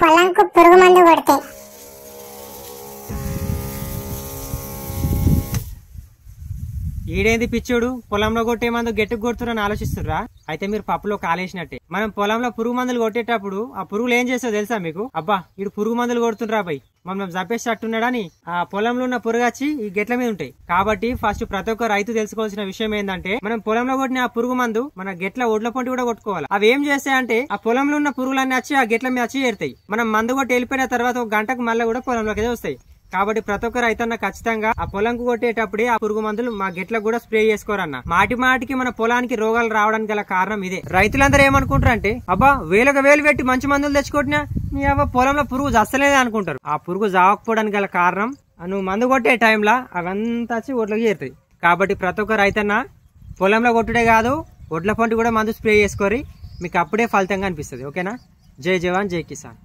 పొలంకు పురుగు మందు కొడితే ఈడేంది పిచ్చోడు పొలంలో కొట్టే మందు గెట్టుకు కొడుతున్నారని ఆలోచిస్తుర్రా? అయితే మీరు పప్పులో కాలేసినట్టే. మనం పొలంలో పురుగు మందులు కొట్టేటప్పుడు ఆ పురుగులు ఏం చేస్తావు తెలుసా మీకు? అబ్బా ఇడు పురుగు మందులు కొడుతుండ్రా బై, మనం చంపేసేటట్టున్నాడని ఆ పొలంలో ఉన్న పురుగు వచ్చి ఈ గెట్ల మీద ఉంటాయి. కాబట్టి ఫస్ట్ ప్రతి ఒక్క రైతు తెలుసుకోవాల్సిన విషయం ఏంటంటే, మనం పొలంలో కొట్టిన ఆ పురుగు మందు మన గెట్ల ఒడ్ల పొంటి కూడా కొట్టుకోవాలి. అవి ఏం చేస్తాయంటే ఆ పొలంలో ఉన్న పురుగులన్నీ వచ్చి ఆ గెట్ల మీద వచ్చి చేరుతాయి. మనం మందు కొట్టి వెళ్ళిపోయిన తర్వాత ఒక గంటకు మళ్ళీ కూడా పొలంలోకి వస్తాయి. కాబట్టి ప్రతి ఒక్క రైతన్న ఖచ్చితంగా ఆ పొలంకు కొట్టేటప్పుడే ఆ పురుగు మందులు మా గెట్లకు కూడా స్ప్రే చేసుకోరన్న. మాటికి మన పొలానికి రోగాలు రావడానికి గల కారణం ఇదే. రైతులందరూ ఏమనుకుంటారంటే, అబ్బా వేలకు వేలు పెట్టి మంచి మందులు తెచ్చుకొట్టినా నీ అబ్బా పొలంలో పురుగు చస్తలేదే అనుకుంటారు. ఆ పురుగు చావకపోవడానికి గల కారణం నువ్వు మందు కొట్టే టైంలో అవంతా వచ్చి ఒడ్లకి చేరుతాయి. కాబట్టి ప్రతి ఒక్క రైతన్న పొలంలో కొట్టుడే కాదు, ఒడ్ల పంట కూడా మందు స్ప్రే చేసుకోరి, మీకు అప్పుడే ఫలితంగా అనిపిస్తుంది. ఓకేనా? జై జవాన్ జై కిసాన్.